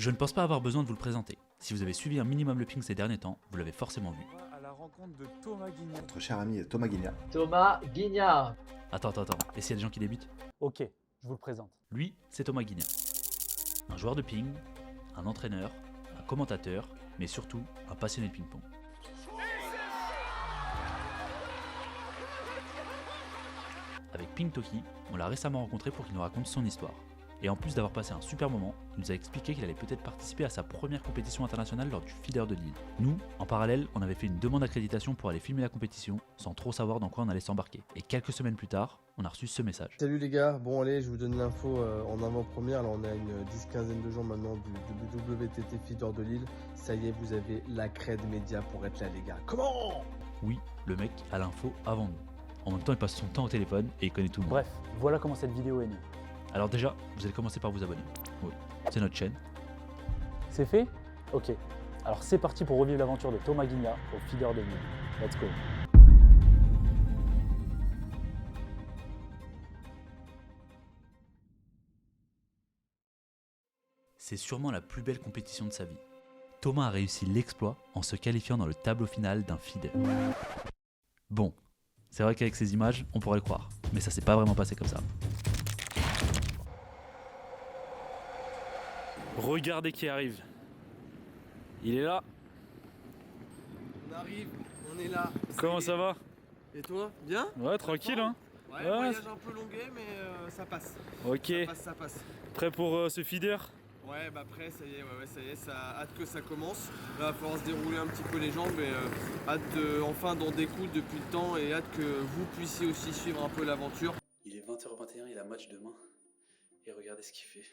Je ne pense pas avoir besoin de vous le présenter. Si vous avez suivi un minimum le ping ces derniers temps, vous l'avez forcément vu. À la rencontre de Thomas Guignard. Notre cher ami Thomas Guignard. Thomas Guignard. Attends. Et s'il y a des gens qui débutent? Ok, je vous le présente. Lui, c'est Thomas Guignard. Un joueur de ping, un entraîneur, un commentateur, mais surtout un passionné de ping-pong. Avec Ping Toki, on l'a récemment rencontré pour qu'il nous raconte son histoire. Et en plus d'avoir passé un super moment, il nous a expliqué qu'il allait peut-être participer à sa première compétition internationale lors du feeder de Lille. Nous, en parallèle, on avait fait une demande d'accréditation pour aller filmer la compétition, sans trop savoir dans quoi on allait s'embarquer. Et quelques semaines plus tard, on a reçu ce message. Salut les gars, bon allez, je vous donne l'info en avant-première. Là on a une 10-15 de jours maintenant du WTT Feeder de Lille. Ça y est, vous avez la cred média pour être là les gars. Comment? Oui, le mec a l'info avant nous. En même temps, il passe son temps au téléphone et il connaît tout le monde. Bref, voilà comment cette vidéo est née. Alors déjà, vous allez commencer par vous abonner. Oui, c'est notre chaîne. C'est fait? Ok. Alors c'est parti pour revivre l'aventure de Thomas Guignard au feeder de Lille. Let's go. C'est sûrement la plus belle compétition de sa vie. Thomas a réussi l'exploit en se qualifiant dans le tableau final d'un feeder. Bon, c'est vrai qu'avec ces images, on pourrait le croire, mais ça s'est pas vraiment passé comme ça. Regardez qui arrive. Il est là. On arrive, on est là. Comment ça va? Et toi? Bien? Ouais, tranquille hein. Ouais, Ouais. voyage un peu longuet mais ça passe. Ok. Ça passe. Prêt pour ce feeder? Ouais, bah après, ça y est, ça hâte que ça commence. Là, il va falloir se dérouler un petit peu les jambes, mais hâte enfin d'en découdre depuis le temps et hâte que vous puissiez aussi suivre un peu l'aventure. Il est 20h21, il a match demain. Et regardez ce qu'il fait.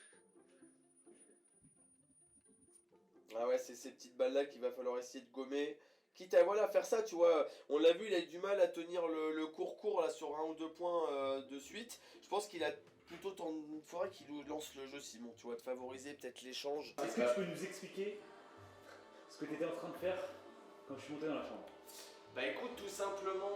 Ah ouais, c'est ces petites balles-là qu'il va falloir essayer de gommer. Quitte à faire ça, tu vois, on l'a vu, il a eu du mal à tenir le court là sur 1 ou 2 points de suite. Je pense qu'il a plutôt il faudrait qu'il lance le jeu, Simon, tu vois, de favoriser peut-être l'échange. Est-ce que tu peux nous expliquer ce que tu étais en train de faire quand je suis monté dans la chambre? Bah écoute, tout simplement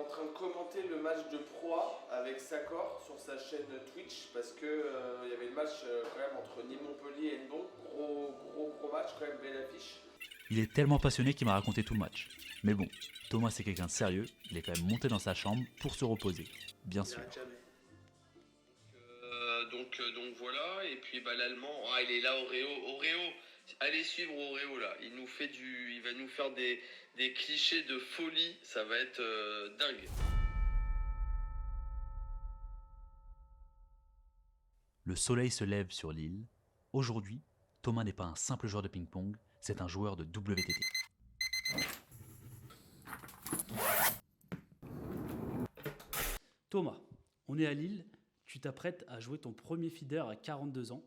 en train de commenter le match de Pro A avec Sakor sur sa chaîne Twitch parce que il y avait le match quand même entre Nîmes-Montpellier et Ndon. Gros match, quand même, belle affiche. Il est tellement passionné qu'il m'a raconté tout le match. Mais bon, Thomas c'est quelqu'un de sérieux, il est quand même monté dans sa chambre pour se reposer, bien sûr. Donc voilà, et puis bah, l'allemand, il est là, Oreo, allez suivre Oreo là, il va nous faire des clichés de folie, ça va être dingue. Le soleil se lève sur l'île. Aujourd'hui, Thomas n'est pas un simple joueur de ping-pong, c'est un joueur de WTT. Thomas, on est à Lille, tu t'apprêtes à jouer ton premier feeder à 42 ans.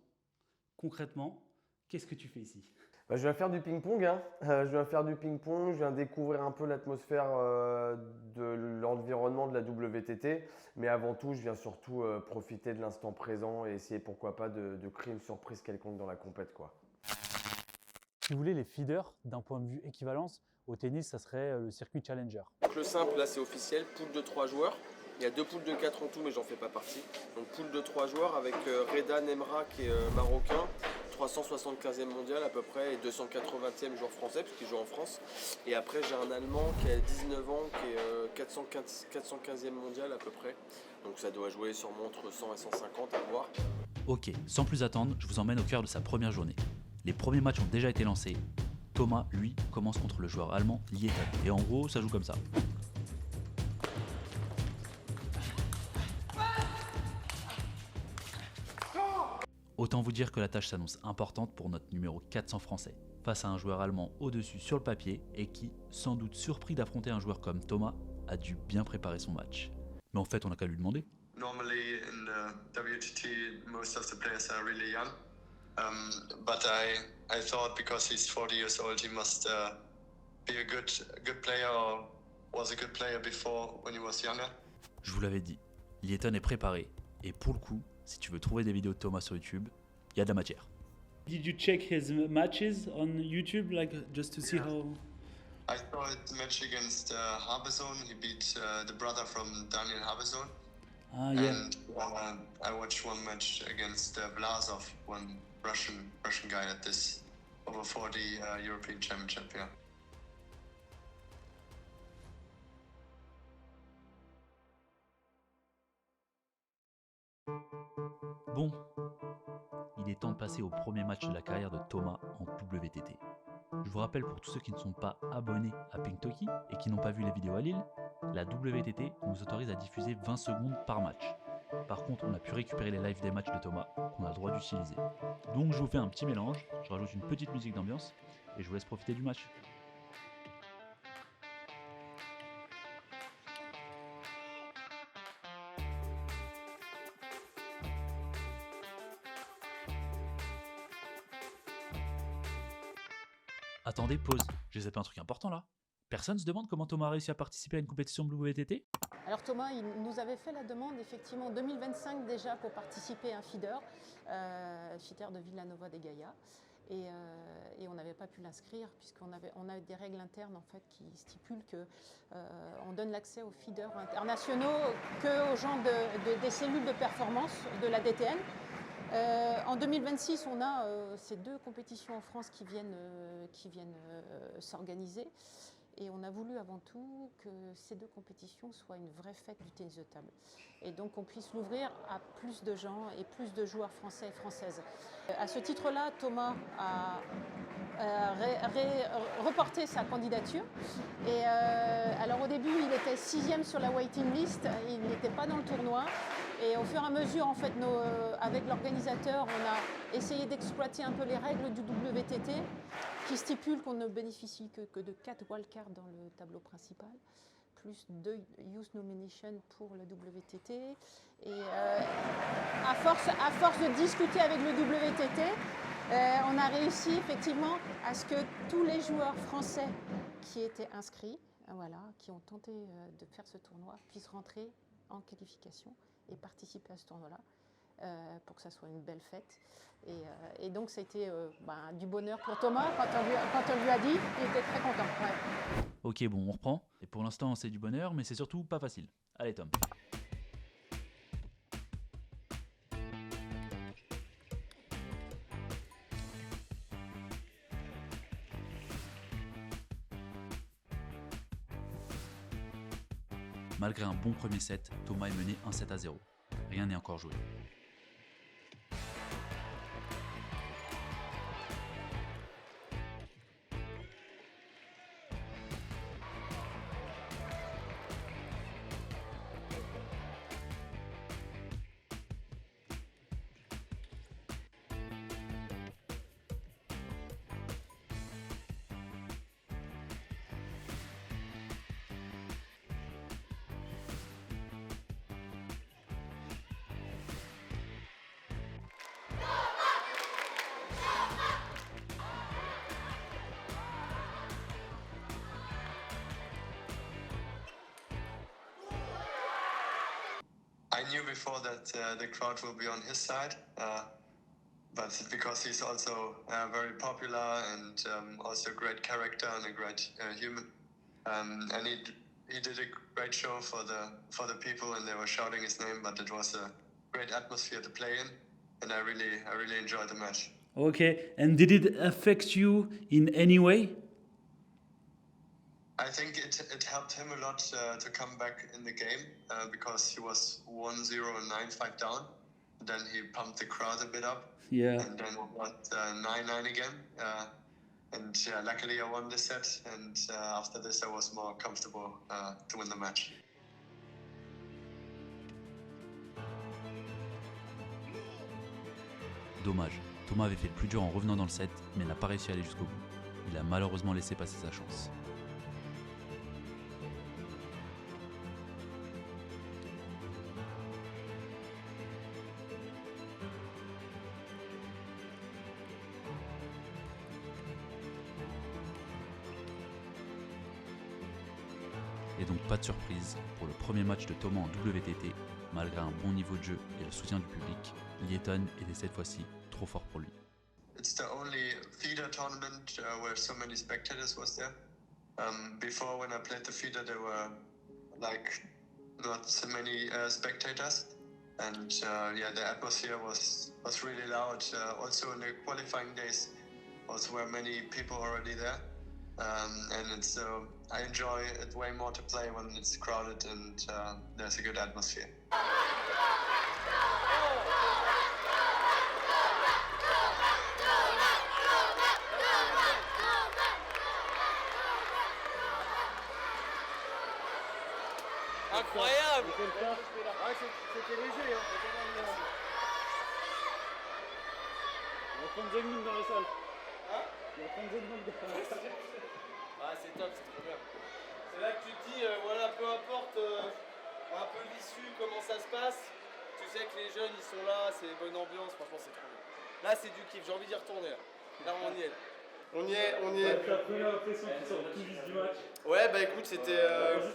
Concrètement, qu'est-ce que tu fais ici? Bah, je viens faire du ping-pong, hein. Je viens découvrir un peu l'atmosphère de l'environnement de la WTT. Mais avant tout, je viens surtout profiter de l'instant présent et essayer pourquoi pas de créer une surprise quelconque dans la compète, quoi. Si vous voulez les feeders, d'un point de vue équivalence, au tennis, ça serait le circuit Challenger. Donc le simple, là c'est officiel, poule de 3 joueurs. Il y a 2 poules de 4 en tout, mais j'en fais pas partie. Donc poule de 3 joueurs avec Reda Nemra qui est marocain, 375e mondial à peu près et 280e joueur français puisqu'il joue en France. Et après j'ai un Allemand qui a 19 ans qui est 415e mondial à peu près. Donc ça doit jouer sûrement entre 100 et 150 à voir. Ok, sans plus attendre, je vous emmène au cœur de sa première journée. Les premiers matchs ont déjà été lancés. Thomas, lui, commence contre le joueur allemand Lieton. Et en gros, ça joue comme ça. Autant vous dire que la tâche s'annonce importante pour notre numéro 400 français, face à un joueur allemand au-dessus sur le papier et qui, sans doute surpris d'affronter un joueur comme Thomas, a dû bien préparer son match. Mais en fait, on n'a qu'à lui demander. Normally in the WTT, most of the players are really young, but I thought because he's 40 years old, he must be a good player or was a good player before when he was younger. Je vous l'avais dit, Lieton est préparé et pour le coup, si tu veux trouver des vidéos de Thomas sur YouTube, il y a de la matière. Did you check his matches on YouTube, like just to see how? I saw his match against Harbison. He beat the brother from Daniel Harbison. Ah yeah. And I watched one match against Vlasov when Russian guy at this over 40 European Championship. Yeah. Bon, il est temps de passer au premier match de la carrière de Thomas en WTT. Je vous rappelle pour tous ceux qui ne sont pas abonnés à Pinktoki et qui n'ont pas vu les vidéos à Lille, la WTT nous autorise à diffuser 20 secondes par match. Par contre, on a pu récupérer les lives des matchs de Thomas qu'on a le droit d'utiliser. Donc je vous fais un petit mélange, je rajoute une petite musique d'ambiance et je vous laisse profiter du match. Attendez, pause, j'ai zappé un truc important là. Personne se demande comment Thomas a réussi à participer à une compétition WTT ? Alors Thomas, il nous avait fait la demande effectivement en 2025 déjà pour participer à un feeder de Villanova de Gaia. Et on n'avait pas pu l'inscrire puisqu'on a des règles internes en fait, qui stipulent qu'on donne l'accès aux feeders internationaux qu'aux gens des cellules de performance de la DTN. En 2026, on a ces 2 compétitions en France qui viennent s'organiser. Et on a voulu avant tout que ces 2 compétitions soient une vraie fête du tennis de table. Et donc qu'on puisse l'ouvrir à plus de gens et plus de joueurs français et françaises. À ce titre-là, Thomas a reporté sa candidature. Et alors au début, il était 6e sur la waiting list, il n'était pas dans le tournoi. Et au fur et à mesure, en fait, avec l'organisateur, on a essayé d'exploiter un peu les règles du WTT qui stipulent qu'on ne bénéficie que de 4 wildcards dans le tableau principal, plus 2 Youth Nomination pour le WTT. Et à force de discuter avec le WTT, on a réussi effectivement à ce que tous les joueurs français qui étaient inscrits, qui ont tenté de faire ce tournoi, puissent rentrer en qualification et participer à ce tournoi-là pour que ça soit une belle fête. Et donc ça a été du bonheur pour Thomas quand on lui a dit, il était très content. Ouais. Ok, bon, on reprend. Et pour l'instant, c'est du bonheur, mais c'est surtout pas facile. Allez, Tom. Malgré un bon premier set, Thomas est mené 1-7-0. Rien n'est encore joué. I knew before that the crowd will be on his side, but because he's also very popular and also a great character and a great human, and he did a great show for the people, and they were shouting his name. But it was a great atmosphere to play in, and I really enjoyed the match. Okay, and did it affect you in any way? I think it helped him a lot to come back in the game because he was 1-0 and 9-5 down. Then he pumped the crowd a bit up. Yeah. And then it got 9-9 again. Luckily I won this set. And after this I was more comfortable to win the match. Dommage. Thomas avait fait le plus dur en revenant dans le set, mais n'a pas réussi à aller jusqu'au bout. Il a malheureusement laissé passer sa chance. Et donc pas de surprise, pour le premier match de Thomas en WTT, malgré un bon niveau de jeu et le soutien du public, Lieton était cette fois-ci trop fort pour lui. It's the only feeder tournament where so many spectators was there. Before when I played the feeder there were like not so many spectators. And yeah, the atmosphere was really loud. Also in the qualifying days, also were many people already there, and it's I enjoy it way more to play when it's crowded and there's a good atmosphere. Incroyable! C'était léger. Hein. Il y a 30 secondes dans la salle. Il y a 30 secondes dans la salle. Ah, c'est top, c'est trop bien. C'est là que tu te dis, voilà, peu importe un peu l'issue, comment ça se passe, tu sais que les jeunes ils sont là, c'est bonne ambiance, franchement c'est trop bien. Là c'est du kiff, j'ai envie d'y retourner là. Là on y est. On y est. T'as première impression qui sort tout juste du match. Ouais, bah écoute, c'était.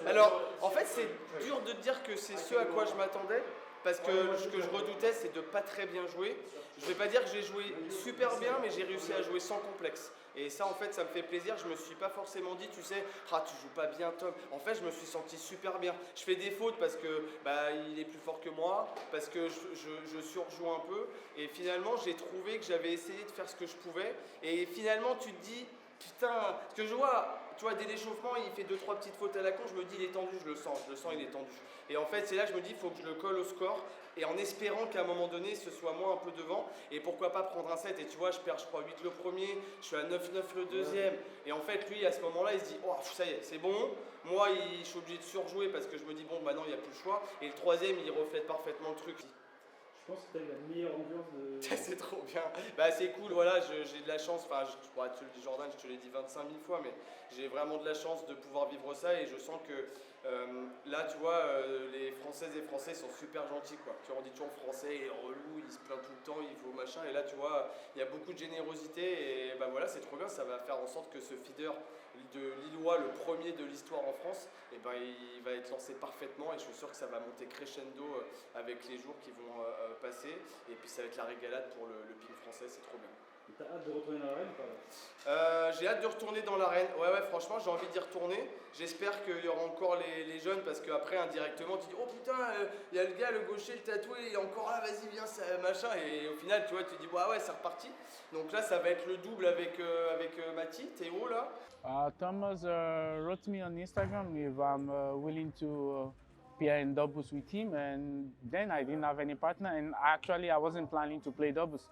Alors, en fait, c'est dur de dire que c'est ce à quoi je m'attendais, parce que ce que je redoutais, c'est de pas très bien jouer. Je vais pas dire que j'ai joué super bien, mais j'ai réussi à jouer sans complexe. Et ça, en fait, ça me fait plaisir. Je me suis pas forcément dit, tu sais, ah, tu joues pas bien, Tom. En fait, je me suis senti super bien. Je fais des fautes parce que bah, il est plus fort que moi, parce que je surjoue un peu. Et finalement, j'ai trouvé que j'avais essayé de faire ce que je pouvais. Et finalement, tu te dis, putain, ce que je vois, tu vois, dès l'échauffement, il fait 2-3 petites fautes à la con, je me dis, il est tendu, je le sens, il est tendu. Et en fait, c'est là que je me dis, il faut que je le colle au score, et en espérant qu'à un moment donné, ce soit moi un peu devant, et pourquoi pas prendre un set, et tu vois, je perds, je crois, 8 le premier, je suis à 9-9 le deuxième, et en fait, lui, à ce moment-là, il se dit, oh, ça y est, c'est bon, moi, je suis obligé de surjouer, parce que je me dis, bon, bah non, il n'y a plus le choix, et le troisième, il reflète parfaitement le truc. Je pense que tu as eu la meilleure ambiance de. C'est trop bien. Bah c'est cool, voilà, j'ai de la chance, enfin je pourrais te le dire Jordan, je te l'ai dit 25 000 fois, mais j'ai vraiment de la chance de pouvoir vivre ça et je sens que là tu vois, les Françaises et Français sont super gentils quoi. Tu vois, on dit toujours français, il est relou, il se plaint tout le temps, il faut machin, et là tu vois, il y a beaucoup de générosité et bah voilà, c'est trop bien, ça va faire en sorte que ce feeder de Lillois, le premier de l'histoire en France, et ben, il va être lancé parfaitement et je suis sûr que ça va monter crescendo avec les jours qui vont passer et puis ça va être la régalade pour le ping français, c'est trop bien. T'as hâte de retourner dans l'arène ou pas? J'ai hâte de retourner dans l'arène, ouais franchement j'ai envie d'y retourner, j'espère qu'il y aura encore les jeunes parce qu'après indirectement tu dis oh putain il y a le gars le gaucher le tatoué il est encore là vas-y viens ça, machin et au final tu vois tu dis ouais c'est reparti donc là ça va être le double avec Mathie, Théo là. Thomas wrote me on Instagram if I'm willing to play in doubles with him, and then I didn't have any partner, and actually I wasn't planning to play doubles.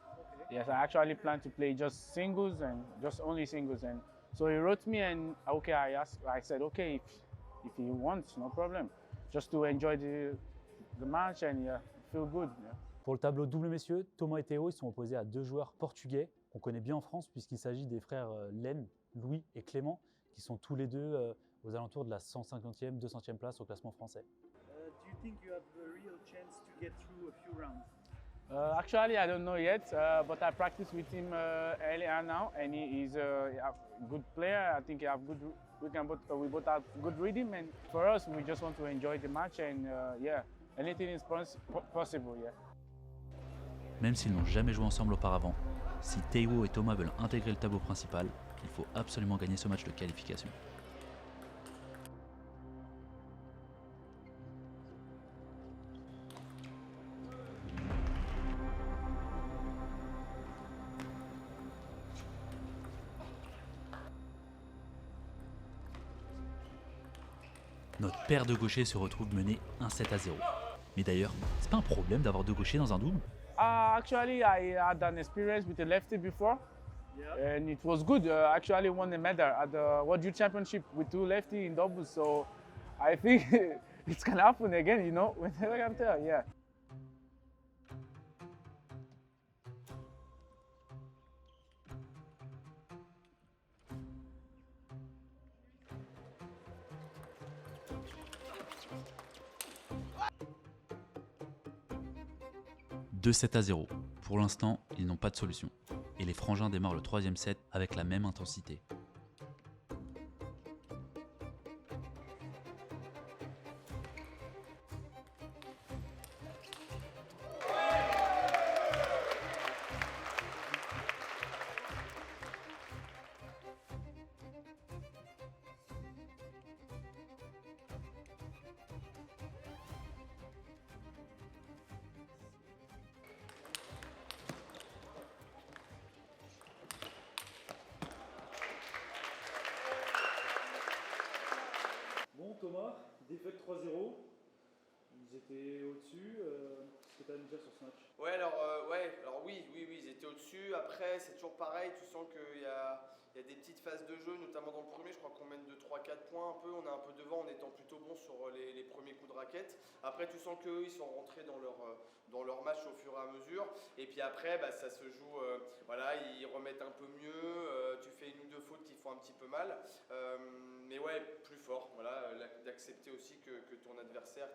Yes, I actually planned to play just singles and just only singles, and so he wrote me, and okay, I said okay if he wants, no problem, just to enjoy the match and yeah, feel good. Yeah. Pour le tableau double messieurs, Thomas et Théo ils sont opposés à deux joueurs portugais qu'on connaît bien en France puisqu'il s'agit des frères Len, Louis et Clément qui sont tous les deux aux alentours de la 150e, 200e place au classement français. Do you think you have a real chance to get through a few rounds? Actually, I don't know yet, but I practiced with him earlier now, and he's a good player. I think we both have good rhythm, and for us, we just want to enjoy the match, and yeah, anything is possible, yeah. Même s'ils n'ont jamais joué ensemble auparavant, si Théo et Thomas veulent intégrer le tableau principal, il faut absolument gagner ce match de qualification. Notre paire de gauchers se retrouve menée 1-7-0. Mais d'ailleurs, c'est pas un problème d'avoir deux gauchers dans un double? Actually, I had an experience with a lefty before, and it was good. Actually, won the medal at the World Youth Championship with two lefty in doubles. So I think it's gonna happen again. You know, whenever I can tell, yeah. « 2-7-0. Pour l'instant, ils n'ont pas de solution. Et les frangins démarrent le troisième set avec la même intensité. tournoi, défaite 3-0. Ils étaient au-dessus. Qu'est-ce que tu as à nous dire sur ce match? Ouais, alors oui, ils étaient au-dessus. Après, c'est toujours pareil, tu sens qu'il y a des petites phases de jeu, notamment dans le premier, je crois qu'on mène de 3-4 points un peu. On est un peu devant en étant plutôt bon sur les premiers coups de raquette. Après, tu sens qu'eux, ils sont rentrés dans leur match au fur et à mesure. Et puis après, ça se joue, ils remettent un peu mieux. Tu fais une ou deux fautes qui font un petit peu mal. Mais ouais, plus fort. Voilà, d'accepter aussi que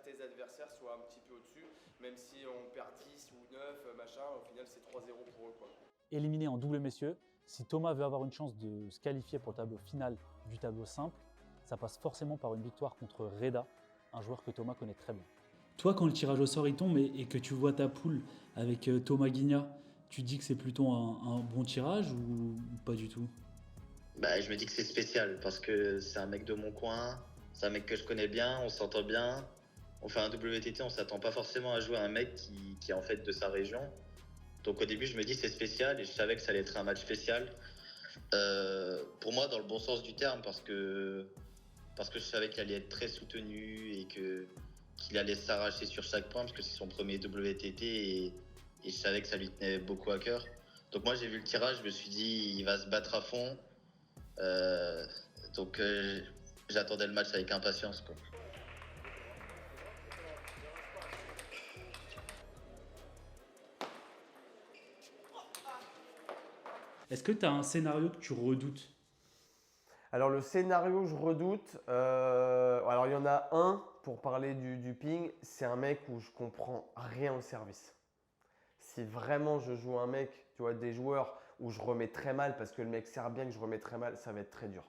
tes adversaires soient un petit peu au-dessus. Même si on perd 10 ou 9, machin, au final, c'est 3-0 pour eux, quoi. Éliminé en double messieurs, si Thomas veut avoir une chance de se qualifier pour le tableau final du tableau simple, ça passe forcément par une victoire contre Reda, un joueur que Thomas connaît très bien. Toi, quand le tirage au sort il tombe et que tu vois ta poule avec Thomas Guignat, tu dis que c'est plutôt un bon tirage ou pas du tout? Je me dis que c'est spécial parce que c'est un mec de mon coin, c'est un mec que je connais bien, on s'entend bien. On fait un WTT, on s'attend pas forcément à jouer un mec qui est en fait de sa région. Donc au début, je me dis c'est spécial et je savais que ça allait être un match spécial. Pour moi, dans le bon sens du terme, parce que je savais qu'il allait être très soutenu et qu'il allait s'arracher sur chaque point, parce que c'est son premier WTT et je savais que ça lui tenait beaucoup à cœur. Donc moi, j'ai vu le tirage, je me suis dit il va se battre à fond. Donc j'attendais le match avec impatience, quoi. Est-ce que tu as un scénario que tu redoutes? Alors le scénario que je redoute, alors il y en a un pour parler du ping, c'est un mec où je comprends rien au service. Si vraiment je joue un mec, tu vois, des joueurs où je remets très mal parce que le mec sert bien que je remets très mal, ça va être très dur.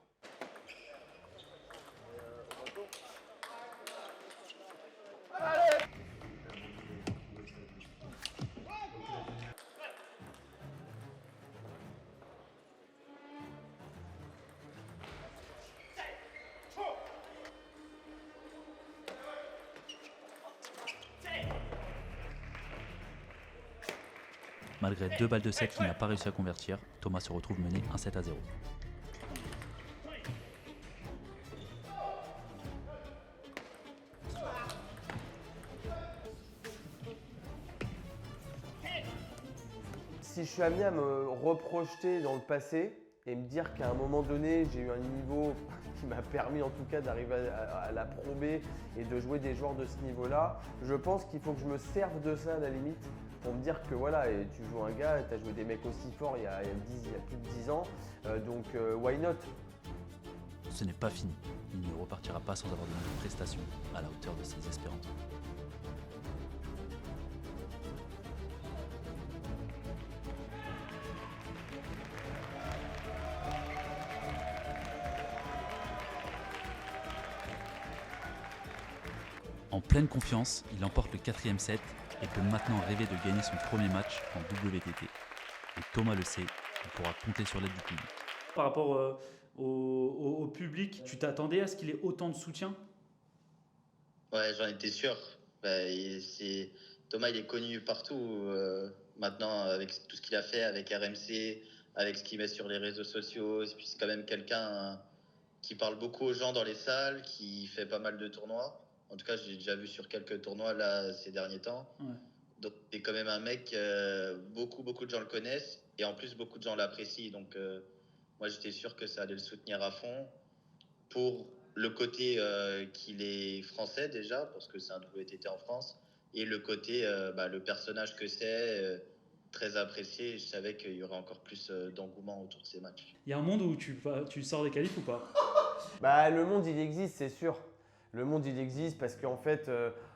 Malgré 2 balles de 7 qu'il n'a pas réussi à convertir, Thomas se retrouve mené 1-7-0. Si je suis amené à me reprojeter dans le passé et me dire qu'à un moment donné, j'ai eu un niveau qui m'a permis en tout cas d'arriver à la Pro B et de jouer des joueurs de ce niveau-là, je pense qu'il faut que je me serve de ça à la limite pour me dire que voilà, et tu joues un gars, tu as joué des mecs aussi forts il y a plus de 10 ans, donc why not? Ce n'est pas fini. Il ne repartira pas sans avoir donné une prestation à la hauteur de ses espérances. En pleine confiance, il emporte le 4e set et peut maintenant rêver de gagner son premier match en WTT. Et Thomas le sait, il pourra compter sur l'aide du public. Par rapport au public, tu t'attendais à ce qu'il ait autant de soutien? Ouais, j'en étais sûr. Thomas, il est connu partout maintenant avec tout ce qu'il a fait avec RMC, avec ce qu'il met sur les réseaux sociaux. Et puis c'est quand même quelqu'un qui parle beaucoup aux gens dans les salles, qui fait pas mal de tournois. En tout cas, j'ai déjà vu sur quelques tournois là ces derniers temps. Ouais. Donc c'est quand même un mec, beaucoup de gens le connaissent et en plus beaucoup de gens l'apprécient. Donc moi j'étais sûr que ça allait le soutenir à fond pour le côté qu'il est français déjà, parce que c'est un WTT en France, et le côté, le personnage que c'est, très apprécié. Je savais qu'il y aurait encore plus d'engouement autour de ces matchs. Il y a un monde où tu sors des qualifs ou pas? Le monde il existe, c'est sûr. Le monde il existe parce qu'en fait,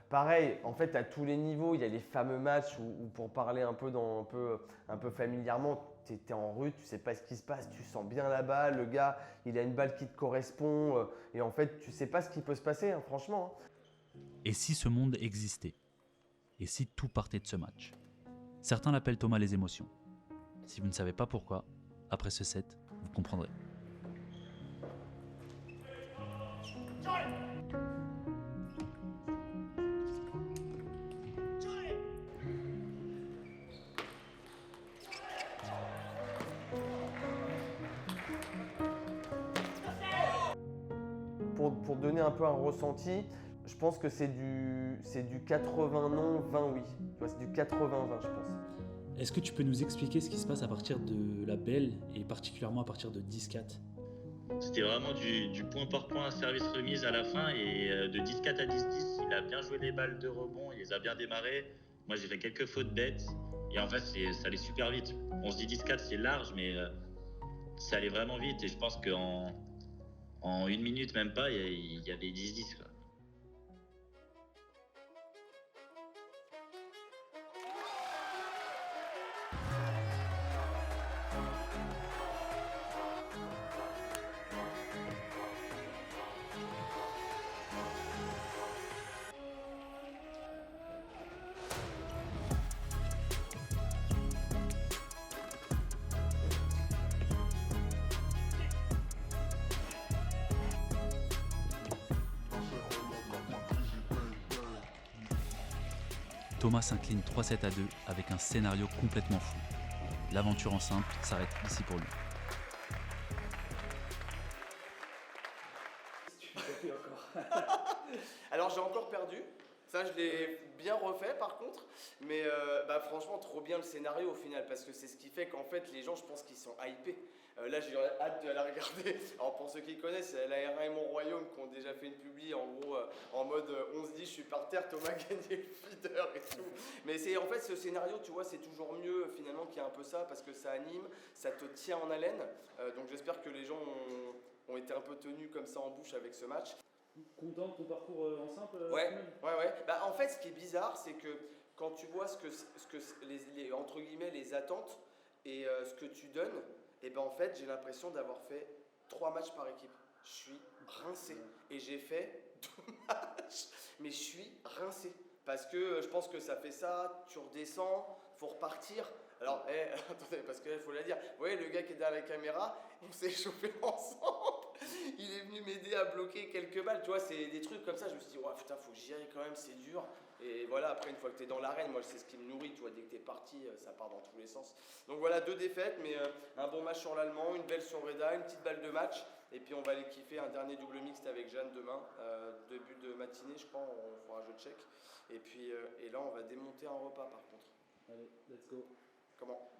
pareil, en fait à tous les niveaux, il y a les fameux matchs où pour parler un peu familièrement, tu es en rue, tu sais pas ce qui se passe, tu sens bien la balle, le gars il a une balle qui te correspond et en fait tu sais pas ce qui peut se passer, hein, franchement. Et si ce monde existait? Et si tout partait de ce match? Certains l'appellent Thomas les émotions. Si vous ne savez pas pourquoi, après ce set, vous comprendrez. pour donner un peu un ressenti, je pense que c'est du 80 non, 20 oui. Tu vois, c'est du 80-20, je pense. Est-ce que tu peux nous expliquer ce qui se passe à partir de la belle et particulièrement à partir de 10-4 ? C'était vraiment du point par point, service remise à la fin. Et de 10-4 à 10-10, il a bien joué les balles de rebond, il les a bien démarrées. Moi, j'ai fait quelques fautes bêtes. Et en fait, ça allait super vite. On se dit 10-4, c'est large, mais ça allait vraiment vite. Et je pense qu'en une minute, même pas, il y avait 10-10, quoi. Thomas s'incline 3-7 à 2 avec un scénario complètement fou. L'aventure en simple s'arrête ici pour lui. Alors j'ai encore perdu, ça je l'ai bien refait par contre, mais franchement trop bien le scénario au final, parce que c'est ce qui fait qu'en fait les gens, je pense qu'ils sont hypés. Là j'ai hâte de la regarder. Alors pour ceux qui connaissent, la R1 et Mon Royaume qui ont déjà fait une publi en gros en mode on se dit je suis par terre, Thomas a gagné le feeder et tout. Mais c'est en fait ce scénario, tu vois, c'est toujours mieux finalement qu'il y a un peu ça, parce que ça anime, ça te tient en haleine. Donc j'espère que les gens ont été un peu tenus comme ça en bouche avec ce match. Content de ton parcours en simple Ouais. En fait, ce qui est bizarre, c'est que quand tu vois ce que les entre guillemets les attentes et ce que tu donnes, et en fait, j'ai l'impression d'avoir fait 3 matchs par équipe. Je suis rincé et j'ai fait 2 matchs, mais je suis rincé parce que je pense que ça fait ça. Tu redescends, faut repartir. Alors, attendez, parce qu'il faut la dire. Vous voyez, le gars qui est derrière la caméra, on s'est chauffé ensemble. Il est venu m'aider à bloquer quelques balles. Tu vois, c'est des trucs comme ça. Je me suis dit, ouais, putain, faut que j'y aille quand même, c'est dur. Et voilà, après, une fois que tu es dans l'arène, moi, c'est ce qui me nourrit. Tu vois, dès que tu es parti, ça part dans tous les sens. Donc voilà, 2 défaites, mais un bon match sur l'Allemand, une belle sur Reda, une petite balle de match. Et puis, on va aller kiffer un dernier double mixte avec Jeanne demain. Début de matinée, je crois, on fera un jeu de check. Et puis, et là, on va démonter un repas, par contre. Allez, let's go. Comment ?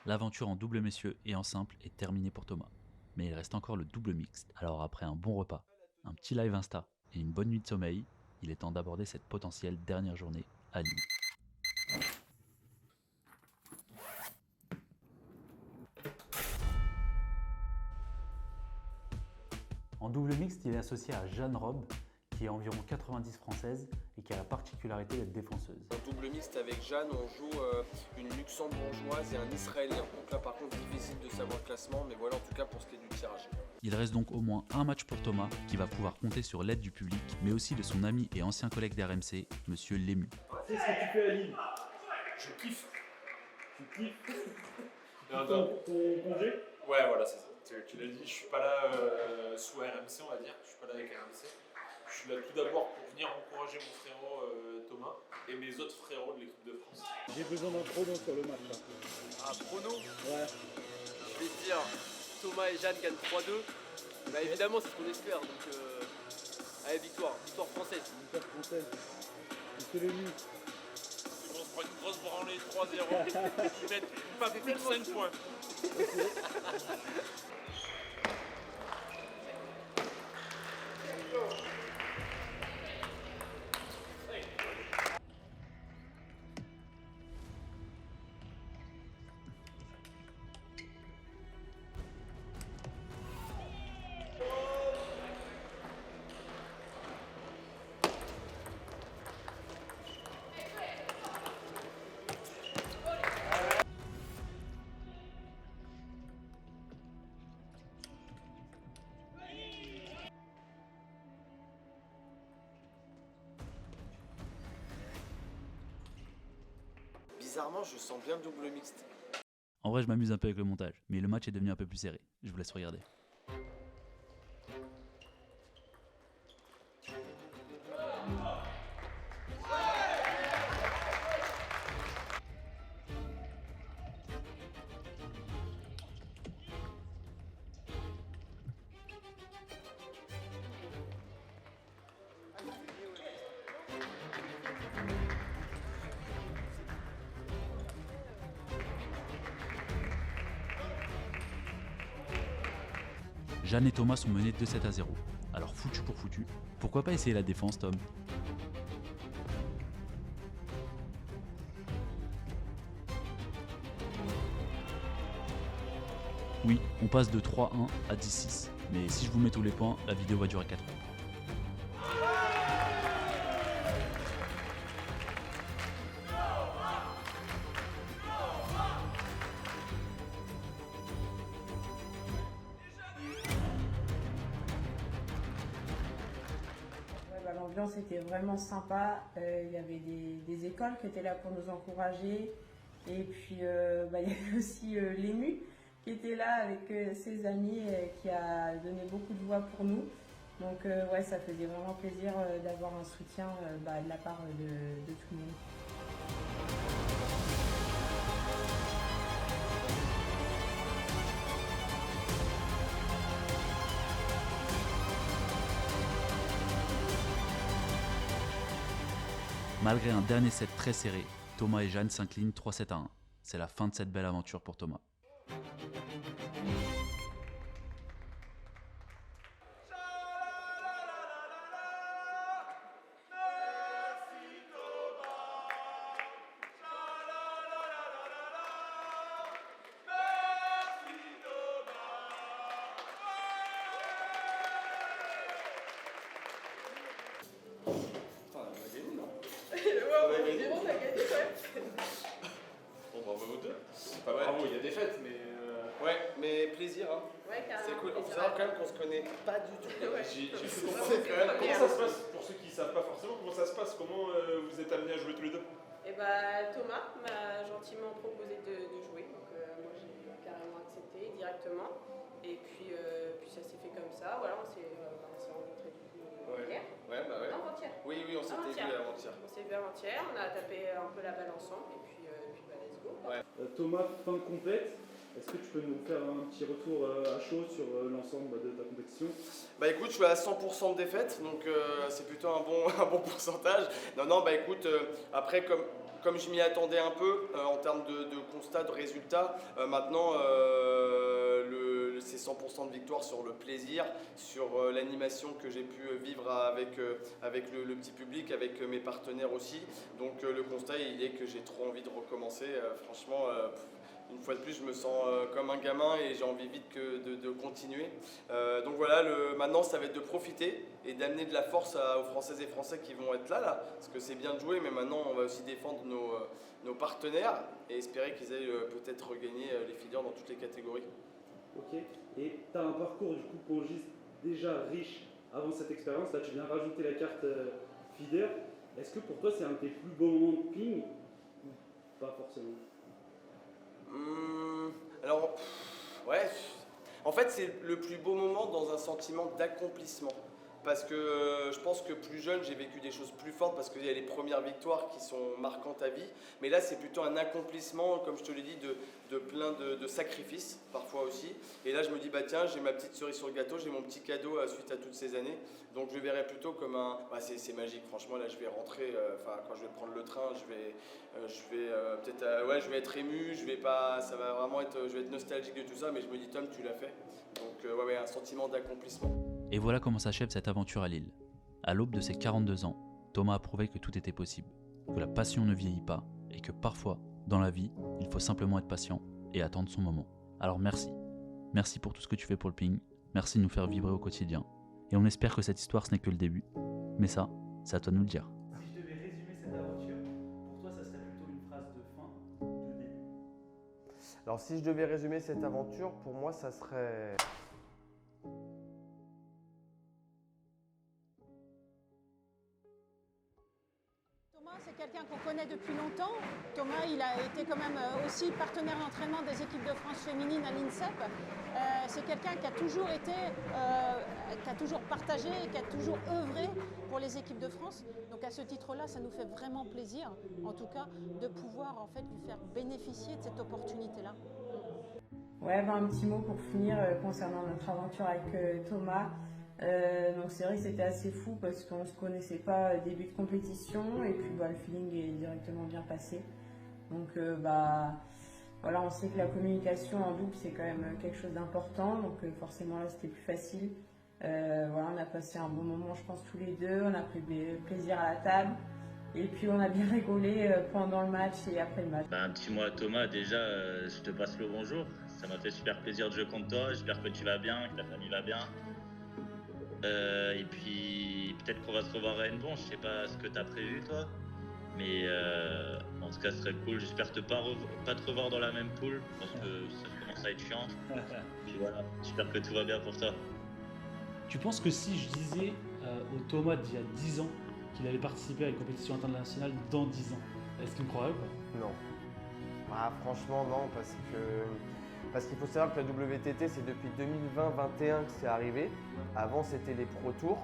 L'aventure en double messieurs et en simple est terminée pour Thomas. Mais il reste encore le double mixte. Alors après un bon repas, un petit live Insta et une bonne nuit de sommeil, il est temps d'aborder cette potentielle dernière journée à Lille. En double mixte, il est associé à Jeanne Robe, qui est environ 90 française et qui a la particularité d'être défenseuse. En double mixte avec Jeanne, on joue une luxembourgeoise et un israélien. Donc là, par contre, difficile de savoir le classement, mais voilà en tout cas pour ce qui est du tirage. Il reste donc au moins un match pour Thomas, qui va pouvoir compter sur l'aide du public, mais aussi de son ami et ancien collègue d'RMC, Monsieur Lému. Qu'est-ce que tu fais à Lille? Je kiffe. Tu kiffes Non, ton congé? Ouais, voilà, c'est ça. Tu l'as dit, je suis pas là sous RMC, on va dire. Je suis pas là avec RMC. Je suis là tout d'abord pour venir encourager mon frérot Thomas et mes autres frérots de l'équipe de France. J'ai besoin d'un prono sur le match. Là. Un prono, Ouais. je vais te dire, Thomas et Jeanne gagnent 3-2. Bah évidemment, c'est ce qu'on espère. Donc, allez, victoire française. Victoire française. Monsieur Lému. Ils vont se prendre une grosse branlée 3-0. Ils mettent pas plus de 5 points. Bizarrement, je sens bien le double mixte. En vrai, je m'amuse un peu avec le montage, mais le match est devenu un peu plus serré. Je vous laisse regarder. Jeanne et Thomas sont menés 2-7-0. Alors foutu pour foutu, pourquoi pas essayer la défense, Tom? Oui, on passe de 3-1 à 10-6. Mais si je vous mets tous les points, la vidéo va durer 4 minutes. L'ambiance était vraiment sympa. Il y avait des écoles qui étaient là pour nous encourager. Et puis il y avait aussi l'EMU qui était là avec ses amis qui a donné beaucoup de voix pour nous. Donc ouais, ça faisait vraiment plaisir d'avoir un soutien de la part de tout le monde. Malgré un dernier set très serré, Thomas et Jeanne s'inclinent 3-7-1. C'est la fin de cette belle aventure pour Thomas. Bon, bravo vous deux. Enfin, bravo, il y a des fêtes, mais. Ouais, mais plaisir. Hein. Ouais, carrément. C'est cool. Il faut savoir quand même qu'on se connaît pas du tout. J'ai cru comprendre. Comment ça se passe, pour ceux qui ne savent pas forcément, comment ça se passe? Comment vous êtes amenés à jouer tous les deux? Et bah, Thomas m'a gentiment proposé de jouer, donc moi j'ai carrément accepté directement. Et puis ça s'est fait comme ça. Voilà, on s'est rencontrés du coup hier. Ouais, bah ouais. Non, avant-hier. Oui, on s'était vu avant-hier. On s'est vu avant-hier, on a tapé un peu la balle ensemble et puis bah, let's go. Ouais. Thomas, fin complète. Est-ce que tu peux nous faire un petit retour à chaud sur l'ensemble de ta compétition? Bah écoute, je suis à 100% de défaite, donc c'est plutôt un bon pourcentage. Non, bah écoute, après comme je m'y attendais un peu en termes de constat, de résultats, maintenant c'est 100% de victoire sur le plaisir, sur l'animation que j'ai pu vivre avec le petit public, avec mes partenaires aussi. Donc le constat il est que j'ai trop envie de recommencer, franchement. Une fois de plus, je me sens comme un gamin et j'ai envie vite de continuer. Donc voilà, maintenant, ça va être de profiter et d'amener de la force aux Françaises et Français qui vont être là. Parce que c'est bien de jouer, mais maintenant, on va aussi défendre nos partenaires et espérer qu'ils aillent peut-être regagner les filières dans toutes les catégories. Ok. Et tu as un parcours du coup pongiste déjà riche avant cette expérience. Là, tu viens rajouter la carte feeder. Est-ce que pour toi, c'est un de tes plus beaux moments de ping ou pas forcément? Alors, ouais, en fait c'est le plus beau moment dans un sentiment d'accomplissement. Parce que je pense que plus jeune, j'ai vécu des choses plus fortes parce qu'il y a les premières victoires qui sont marquantes à vie. Mais là, c'est plutôt un accomplissement, comme je te l'ai dit, de plein de sacrifices, parfois aussi. Et là, je me dis, bah tiens, j'ai ma petite cerise sur le gâteau, j'ai mon petit cadeau suite à toutes ces années. Donc, je le verrai plutôt comme un... Bah, c'est magique, franchement. Là, je vais rentrer, quand je vais prendre le train, je vais être ému, ça va vraiment être, je vais être nostalgique de tout ça. Mais je me dis, Tom, tu l'as fait. Donc, ouais, un sentiment d'accomplissement. Et voilà comment s'achève cette aventure à Lille. À l'aube de ses 42 ans, Thomas a prouvé que tout était possible, que la passion ne vieillit pas et que parfois, dans la vie, il faut simplement être patient et attendre son moment. Alors merci. Merci pour tout ce que tu fais pour le ping, merci de nous faire vibrer au quotidien. Et on espère que cette histoire ce n'est que le début. Mais ça, c'est à toi de nous le dire. Si je devais résumer cette aventure, pour toi, ça serait plutôt une phrase de fin ou de début? Alors si je devais résumer cette aventure, pour moi, ça serait... C'est quelqu'un qu'on connaît depuis longtemps. Thomas, il a été quand même aussi partenaire d'entraînement des équipes de France féminines à l'INSEP. C'est quelqu'un qui a toujours été, qui a toujours partagé et qui a toujours œuvré pour les équipes de France. Donc à ce titre-là, ça nous fait vraiment plaisir, en tout cas, de pouvoir en fait lui faire bénéficier de cette opportunité-là. Ouais, un petit mot pour finir concernant notre aventure avec Thomas. Donc c'est vrai que c'était assez fou parce qu'on ne se connaissait pas début de compétition et puis le feeling est directement bien passé. Donc Voilà, on sait que la communication en double, c'est quand même quelque chose d'important, donc forcément là, c'était plus facile. Voilà, on a passé un bon moment, je pense, tous les deux, on a pris plaisir à la table. Et puis on a bien rigolé pendant le match et après le match. Un petit mot à Thomas, déjà, je te passe le bonjour. Ça m'a fait super plaisir de jouer contre toi. J'espère que tu vas bien, que ta famille va bien. Et puis peut-être qu'on va se revoir à Hennebon. Je sais pas ce que tu as prévu toi. Mais en tout cas, ce serait cool. J'espère pas te revoir dans la même poule parce que ça commence à être chiant. Puis voilà, j'espère que tout va bien pour toi. Tu penses que si je disais au Thomas d'il y a 10 ans qu'il allait participer à une compétition internationale dans 10 ans, est-ce qu'il me croirait ou pas? Non. Ah, franchement, non, parce qu'il faut savoir que la WTT, c'est depuis 2020-21 que c'est arrivé. Avant, c'était les Pro Tours.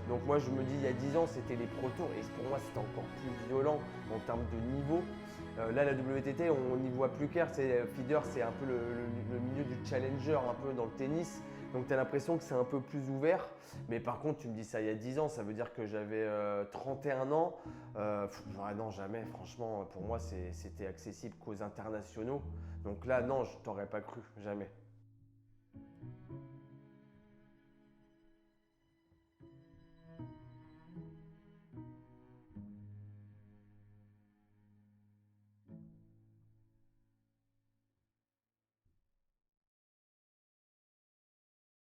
Donc moi, je me dis, il y a 10 ans, c'était les Pro Tours. Et pour moi, c'était encore plus violent en termes de niveau. Là, la WTT, on n'y voit plus clair. Feeder, c'est un peu le milieu du challenger, un peu dans le tennis. Donc tu as l'impression que c'est un peu plus ouvert. Mais par contre, tu me dis ça il y a 10 ans, ça veut dire que j'avais 31 ans. Non, jamais. Franchement, pour moi, c'était accessible qu'aux internationaux. Donc là, non, je t'aurais pas cru, jamais.